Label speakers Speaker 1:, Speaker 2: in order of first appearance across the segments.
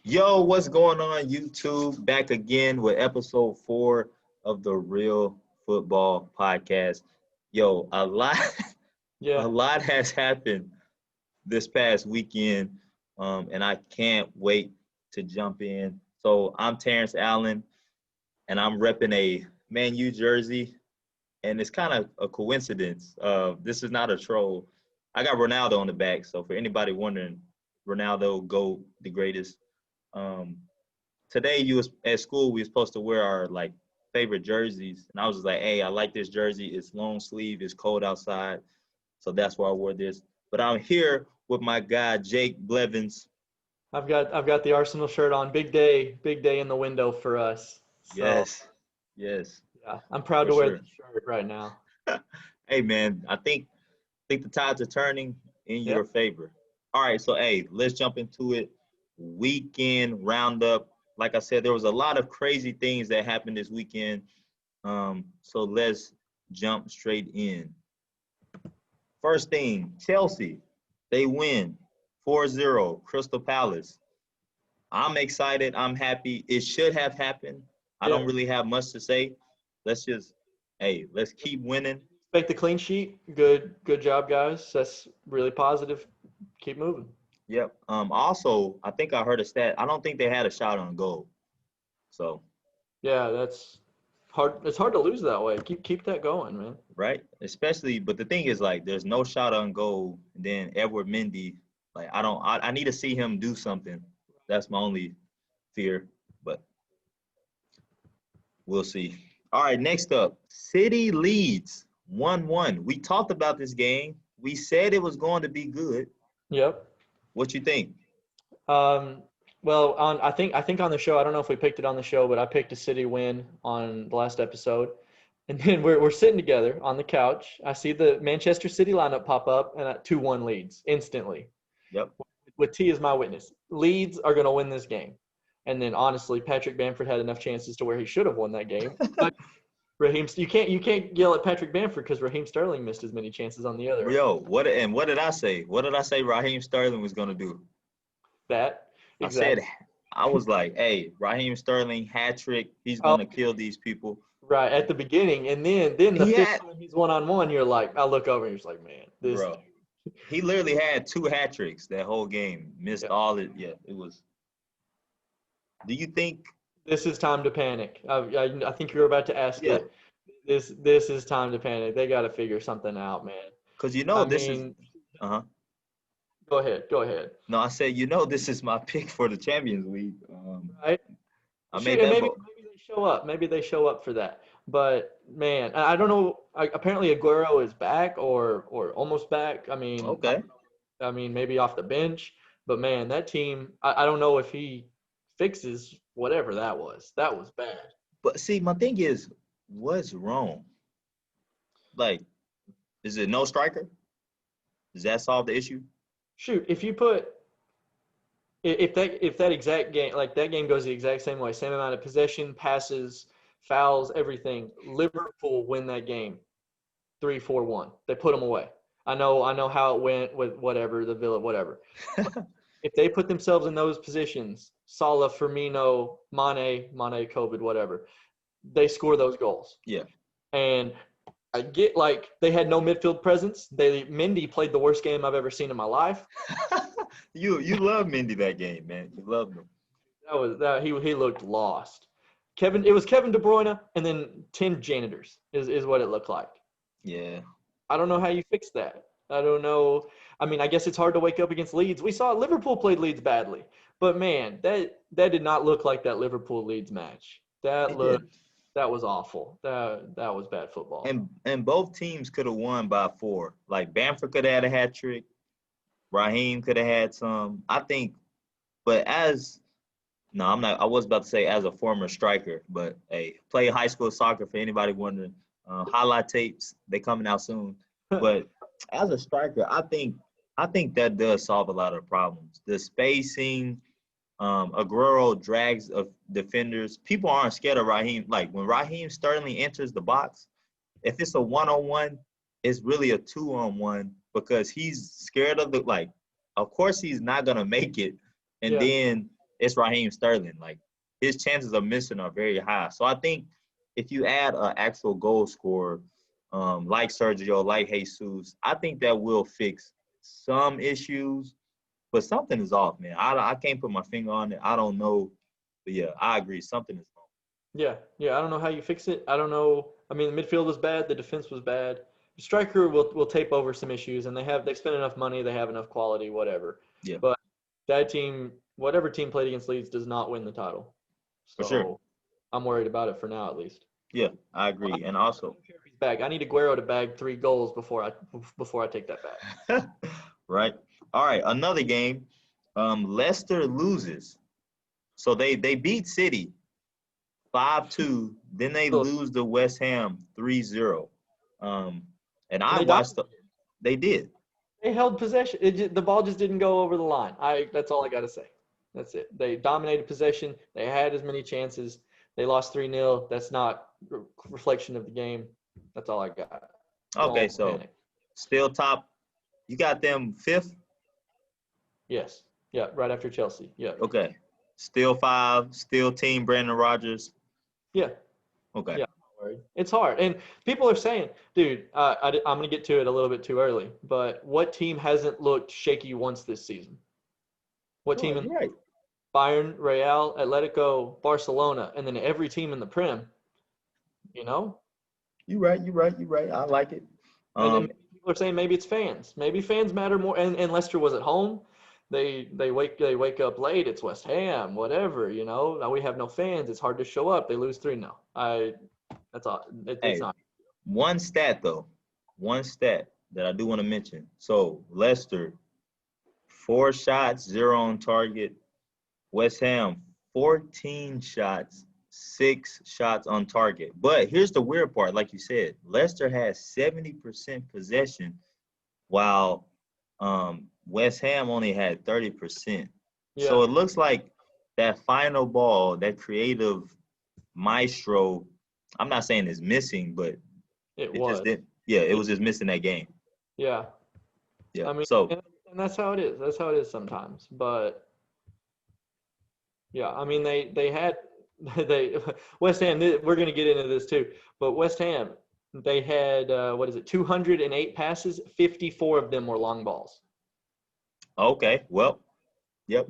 Speaker 1: Yo, what's going on, YouTube? Back again with episode 4 of the Real Football Podcast. Yo, a lot, a
Speaker 2: Yeah.
Speaker 1: lot has happened this past weekend, and I can't wait to jump in. So I'm Terence Allen, and I'm repping a Man U jersey, and it's kind of a coincidence. This is not a troll. I got Ronaldo on the back, so for anybody wondering, Ronaldo, GOAT, the greatest. Um, Today you was at school, we were supposed to wear our like favorite jerseys, and I was just like, hey, I like this jersey. It's long sleeve, it's cold outside, so that's why I wore this. But I'm here with my guy Jake Blevins.
Speaker 2: I've got the Arsenal shirt on. Big day in the window for us. So
Speaker 1: Yes, yes,
Speaker 2: yeah, I'm proud
Speaker 1: for
Speaker 2: to wear
Speaker 1: sure.
Speaker 2: this shirt right now.
Speaker 1: Hey man, I think the tides are turning in your
Speaker 2: Yep.
Speaker 1: favor. All right, so hey, let's jump into it. Weekend roundup. Like I said, there was a lot of crazy things that happened this weekend. So let's jump straight in. First thing, Chelsea, they win 4-0, Crystal Palace. I'm excited. I'm happy. It should have happened. I don't
Speaker 2: Yep.
Speaker 1: really have much to say. Let's just, hey, let's keep winning.
Speaker 2: Make the clean sheet. Good job, guys. That's really positive. Keep moving.
Speaker 1: Yep. Also, I think I heard a stat. I don't think they had a shot on goal. So,
Speaker 2: Yeah, that's hard. It's hard to lose that way. Keep that going, man.
Speaker 1: right? Especially, but the thing is, like, there's no shot on goal. And then Edward Mendy, like, I need to see him do something. That's my only fear. But we'll see. All right, next up, City leads 1-1. We talked about this game. We said it was going to be good.
Speaker 2: Yep.
Speaker 1: What you think?
Speaker 2: Um, well, on I think on the show, I don't know if we picked it on the show, but I picked a City win on the last episode. And then we're sitting together on the couch. I see the Manchester City lineup pop up and 2-1 leads instantly.
Speaker 1: Yep.
Speaker 2: With T as my witness. Leeds are going to win this game. And then honestly, Patrick Bamford had enough chances to where he should have won that game. But you can't yell at Patrick Bamford because Raheem Sterling missed as many chances on the other.
Speaker 1: Yo, what did I say? What did I say Raheem Sterling was going to do?
Speaker 2: That
Speaker 1: I said,
Speaker 2: exactly.
Speaker 1: I was like, hey, Raheem Sterling, hat trick. He's
Speaker 2: Oh,
Speaker 1: going to kill these people.
Speaker 2: right at the beginning, and then the
Speaker 1: He
Speaker 2: fifth
Speaker 1: had,
Speaker 2: time he's 1-on-one, you're like, I look over and you're just like, man, this
Speaker 1: bro, he literally had 2 hat tricks that whole game. Missed
Speaker 2: yeah,
Speaker 1: all it. Yeah, it was. Do you think,
Speaker 2: this is time to panic. I think you're about to ask
Speaker 1: yeah,
Speaker 2: it. This is time to panic. They got to figure something out, man.
Speaker 1: because
Speaker 2: I
Speaker 1: this is,
Speaker 2: mean,
Speaker 1: uh-huh.
Speaker 2: go ahead.
Speaker 1: No, I said, this is my pick for the Champions League.
Speaker 2: Right?
Speaker 1: I
Speaker 2: Shoot,
Speaker 1: made
Speaker 2: and
Speaker 1: that
Speaker 2: maybe
Speaker 1: vote.
Speaker 2: maybe they show up. Maybe they show up for that. But man, I don't know. Apparently Aguero is back or almost back. I mean,
Speaker 1: Okay.
Speaker 2: maybe off the bench. But man, that team. I don't know if he fixes whatever that was. That was bad.
Speaker 1: But see, my thing is, what's wrong? Like, is it no striker? Does that solve the issue?
Speaker 2: Shoot, if you put if that exact game like that game goes the exact same way, same amount of possession, passes, fouls, everything. Liverpool win that game 3-4-1. They put them away. I know how it went with whatever the Villa, whatever. But if they put themselves in those positions, Salah, Firmino, Mane, COVID, whatever, they score those goals.
Speaker 1: Yeah.
Speaker 2: And I get like they had no midfield presence. Mendy played the worst game I've ever seen in my life.
Speaker 1: You love Mindy that game, man. You love him.
Speaker 2: He looked lost. It was Kevin De Bruyne and then 10 janitors is what it looked like.
Speaker 1: Yeah.
Speaker 2: I don't know how you fix that. I don't know. I mean, I guess it's hard to wake up against Leeds. We saw Liverpool played Leeds badly, but man, that did not look like that Liverpool Leeds match.
Speaker 1: It did.
Speaker 2: That was awful. That was bad football.
Speaker 1: And both teams could have won by 4. Like Bamford could have had a hat trick. Raheem could have had some. I think, but as no, I'm not. I was about to say as a former striker, but hey, play high school soccer for anybody wondering. Highlight tapes they coming out soon. But as a striker, I think that does solve a lot of problems. The spacing, Aguero drags of defenders. People aren't scared of Raheem. Like when Raheem Sterling enters the box, if it's a 1-on-1, it's really a 2-on-1 because he's scared of the like. Of course, he's not gonna make it, and
Speaker 2: Yeah.
Speaker 1: then it's Raheem Sterling. Like, his chances of missing are very high. So I think if you add an actual goal scorer like Sergio, like Jesus, I think that will fix some issues. But something is off, man. I can't put my finger on it. I don't know. But, yeah, I agree. Something is wrong.
Speaker 2: Yeah. I don't know how you fix it. I don't know. I mean, the midfield was bad. The defense was bad. The striker will tape over some issues, and they spend enough money. They have enough quality, whatever.
Speaker 1: Yeah,
Speaker 2: But that team, whatever team played against Leeds, does not win the title.
Speaker 1: for sure.
Speaker 2: So I'm worried about it for now, at least.
Speaker 1: Yeah, I agree. And also,
Speaker 2: He's back. I need Aguero to bag 3 goals before I take that back.
Speaker 1: right. All right, another game. Leicester loses. So they beat City 5-2. Then they lose to West Ham 3-0. And I watched they did.
Speaker 2: They held possession. The ball just didn't go over the line. That's all I got to say. That's it. They dominated possession. They had as many chances. They lost 3-0. That's not a reflection of the game. That's all I got.
Speaker 1: Okay, so still top. You got them 5th?
Speaker 2: Yes. Yeah, right after Chelsea. Yeah.
Speaker 1: Okay. Still 5, still team Brandon Rodgers.
Speaker 2: Yeah.
Speaker 1: Okay.
Speaker 2: Yeah. It's hard. And people are saying, dude, I'm going to get to it a little bit too early, but what team hasn't looked shaky once this season? What team?
Speaker 1: Right.
Speaker 2: Bayern, Real, Atletico, Barcelona, and then every team in the Prem, you know?
Speaker 1: You're right. I like it.
Speaker 2: And then people are saying maybe it's fans. Maybe fans matter more. And Leicester was at home. They wake up late. It's West Ham, whatever, you know. Now we have no fans. It's hard to show up. They lose 3-0. That's all. It's not.
Speaker 1: One stat that I do want to mention. So Leicester, 4 shots, 0 on target. West Ham, 14 shots, 6 shots on target. But here's the weird part. Like you said, Leicester has 70% possession, while West Ham only had 30%.
Speaker 2: Yeah.
Speaker 1: So it looks like that final ball, that creative maestro, I'm not saying it's missing, but it just didn't. Yeah, it was just missing that game.
Speaker 2: Yeah.
Speaker 1: Yeah.
Speaker 2: I mean,
Speaker 1: so
Speaker 2: and that's how it is. That's how it is sometimes. But yeah, I mean, they had West Ham. We're going to get into this too, but West Ham, they had 208 passes. 54 of them were long balls.
Speaker 1: okay, well, yep.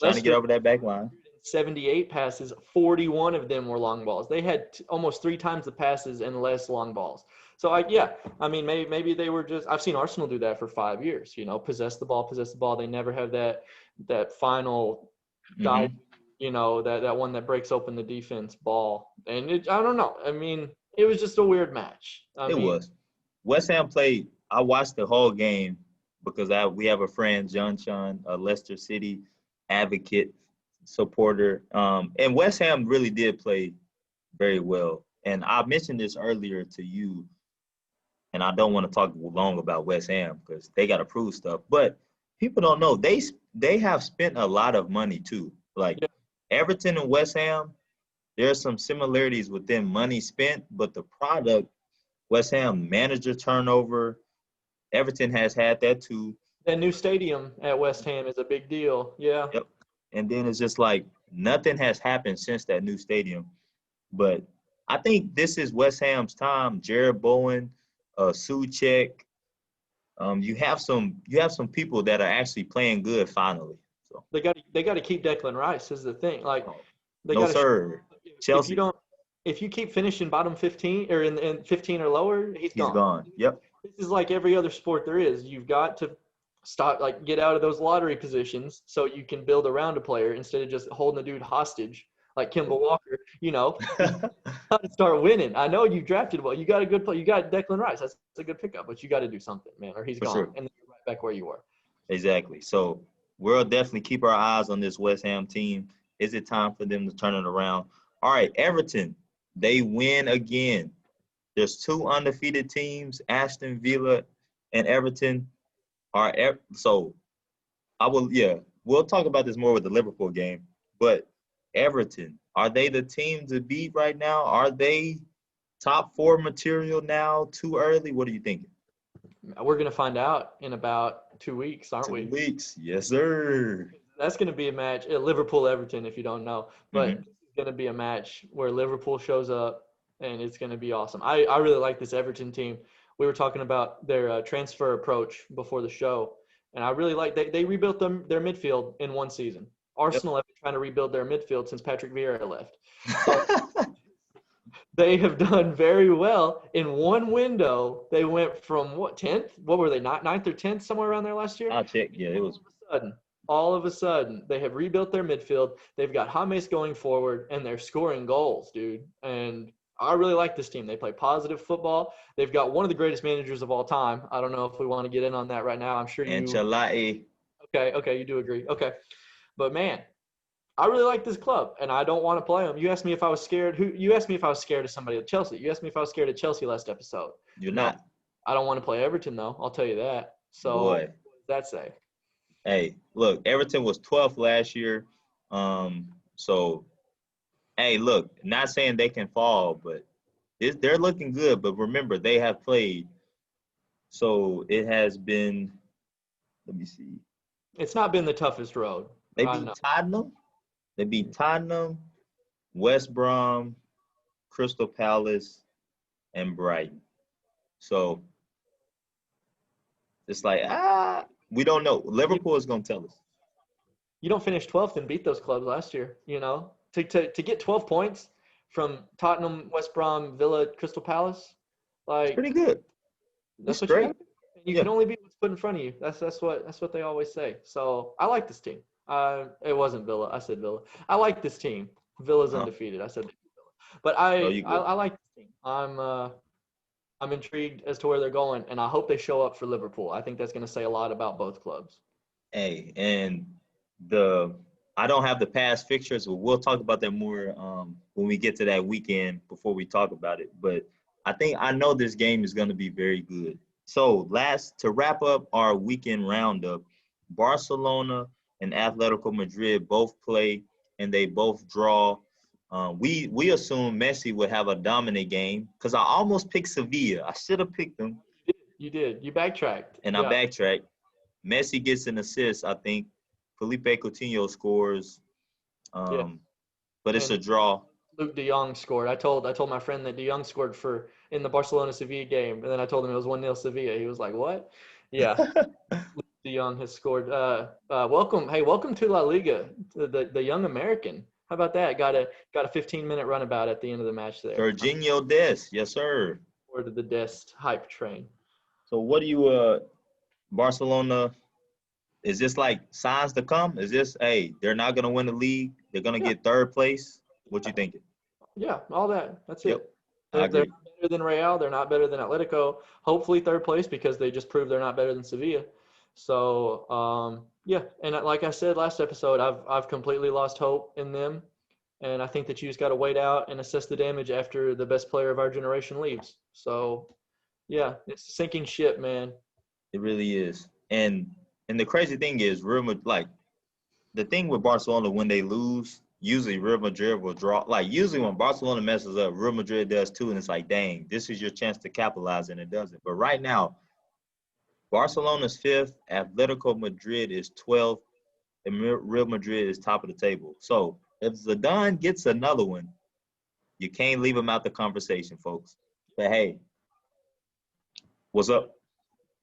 Speaker 1: Trying to get over that back line.
Speaker 2: 78 passes. 41 of them were long balls. They had almost 3 times the passes and less long balls. So I mean, maybe they were just. I've seen Arsenal do that for 5 years. You know, possess the ball. They never have that final guy. You know, that one that breaks open the defense ball. And I don't know. I mean, it was just a weird match. It
Speaker 1: was. West Ham played. I watched the whole game because we have a friend, John Sean, a Leicester City advocate, supporter. And West Ham really did play very well. And I mentioned this earlier to you, and I don't want to talk long about West Ham because they got to prove stuff. But people don't know. They have spent a lot of money too. Like, Everton and West Ham, there's some similarities within money spent, but the product, West Ham manager turnover, Everton has had that too.
Speaker 2: That new stadium at West Ham is a big deal. Yeah.
Speaker 1: Yep. And then it's just like nothing has happened since that new stadium. But I think this is West Ham's time. Jared Bowen, Suchek. You have some people that are actually playing good finally. So
Speaker 2: they got to keep Declan Rice is the thing. Like they
Speaker 1: no
Speaker 2: got
Speaker 1: sir. Chelsea.
Speaker 2: If you keep finishing bottom 15 or in 15 or lower, he's
Speaker 1: gone. Yep.
Speaker 2: This is like every other sport there is. You've got to stop, get out of those lottery positions so you can build around a player instead of just holding a dude hostage like Kimball Walker. You know, got to start winning. I know you drafted well. You got a good play. You got Declan Rice. That's a good pickup, but you got to do something, man, or he's gone, and then you're right back where you were.
Speaker 1: Exactly. So we'll definitely keep our eyes on this West Ham team. Is it time for them to turn it around? All right, Everton, they win again. There's 2 undefeated teams, Aston Villa and Everton. So we'll talk about this more with the Liverpool game. But Everton, are they the team to beat right now? Are they top 4 material now? Too early? What are you thinking?
Speaker 2: We're going to find out in about 2 weeks, aren't we?
Speaker 1: 2 weeks. Yes, sir.
Speaker 2: That's going to be a match. Liverpool-Everton, if you don't know. But this is going to be a match where Liverpool shows up, and it's going to be awesome. I really like this Everton team. We were talking about their transfer approach before the show, and I really like they rebuilt their midfield in one season. Arsenal have been trying to rebuild their midfield since Patrick Vieira left. So they have done very well in one window. They went from 10th? What were they, ninth or 10th, somewhere around there last year?
Speaker 1: I'll check. Yeah, it was.
Speaker 2: All of a sudden, they have rebuilt their midfield. They've got James going forward, and they're scoring goals, dude. And I really like this team. They play positive football. They've got one of the greatest managers of all time. I don't know if we want to get in on that right now. I'm sure you.
Speaker 1: Ancelotti.
Speaker 2: Okay, you do agree. Okay, but man, I really like this club, and I don't want to play them. You asked me if I was scared. You asked me if I was scared of somebody at Chelsea. You asked me if I was scared of Chelsea last episode.
Speaker 1: You're not.
Speaker 2: I don't want to play Everton, though. I'll tell you that. So
Speaker 1: Boy.
Speaker 2: what does that say?
Speaker 1: Hey, look, Everton was 12th last year. So, hey, look, not saying they can fall, but they're looking good. But remember, they have played. So it has been, let me see.
Speaker 2: It's not been the toughest road.
Speaker 1: They beat Tottenham. They beat Tottenham, West Brom, Crystal Palace, and Brighton. So it's like, we don't know. Liverpool is going to tell us.
Speaker 2: You don't finish 12th and beat those clubs last year, you know? To get 12 points from Tottenham, West Brom, Villa, Crystal Palace, like
Speaker 1: it's pretty good.
Speaker 2: That's what you can only beat what's put in front of you. That's what they always say. So I like this team. It wasn't Villa. I said Villa. I like this team. Villa's undefeated. I said Villa. But I like this team. I'm intrigued as to where they're going, and I hope they show up for Liverpool. I think that's going to say a lot about both clubs.
Speaker 1: Hey, and I don't have the past fixtures, but we'll talk about that more when we get to that weekend before we talk about it. But I know this game is going to be very good. So to wrap up our weekend roundup, Barcelona and Atletico Madrid both play and they both draw. We assume Messi would have a dominant game because I almost picked Sevilla. I should have picked them.
Speaker 2: You did. You backtracked.
Speaker 1: And I backtracked. Messi gets an assist, I think. Felipe Coutinho scores. But it's a draw.
Speaker 2: Luke de Jong scored. I told my friend that de Jong scored in the Barcelona-Sevilla game, and then I told him it was 1-0 Sevilla. He was like, what? Yeah. Luke de Jong has scored. Welcome to La Liga, the young American. How about that? Got a 15-minute runabout at the end of the match there.
Speaker 1: Jorginho Dest, yes, sir.
Speaker 2: Or the Dest hype train.
Speaker 1: So what do you Barcelona, is this like signs to come? Is this, hey, they're not going to win the league. They're going to get third place. What you thinking?
Speaker 2: Yeah, all that. That's it.
Speaker 1: They're
Speaker 2: not better than Real. They're not better than Atletico. Hopefully third place because they just proved they're not better than Sevilla. So, and like I said last episode, I've completely lost hope in them. And I think that you just got to wait out and assess the damage after the best player of our generation leaves. So, yeah, it's a sinking ship, man.
Speaker 1: It really is. And the crazy thing is, Real Madrid, like, the thing with Barcelona, when they lose, usually Real Madrid will draw. Like, usually when Barcelona messes up, Real Madrid does too. And it's like, dang, this is your chance to capitalize, and it doesn't. But right now, Barcelona's 5th, Atletico Madrid is 12th, and Real Madrid is top of the table. So if Zidane gets another one, you can't leave him out the conversation, folks. But, hey, what's up?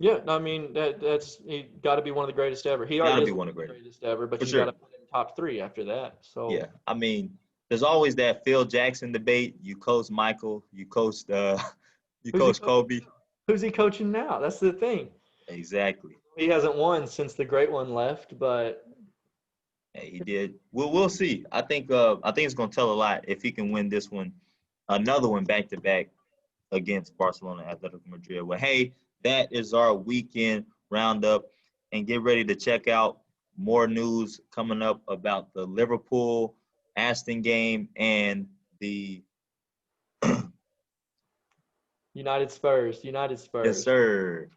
Speaker 2: Yeah, I mean, that's he got to be one of the greatest ever. He already is one of the greatest ever, but you got to put him top 3 after that. So
Speaker 1: yeah, I mean, there's always that Phil Jackson debate. You coach Michael, you coach Kobe.
Speaker 2: Who's he coaching now? That's the thing.
Speaker 1: Exactly.
Speaker 2: He hasn't won since the great one left, but
Speaker 1: hey, he did. We'll see. I think it's gonna tell a lot if he can win this one, another one back to back against Barcelona, Atletico Madrid. Well, hey, that is our weekend roundup, and get ready to check out more news coming up about the Liverpool Aston game and the
Speaker 2: United Spurs.
Speaker 1: Yes, sir.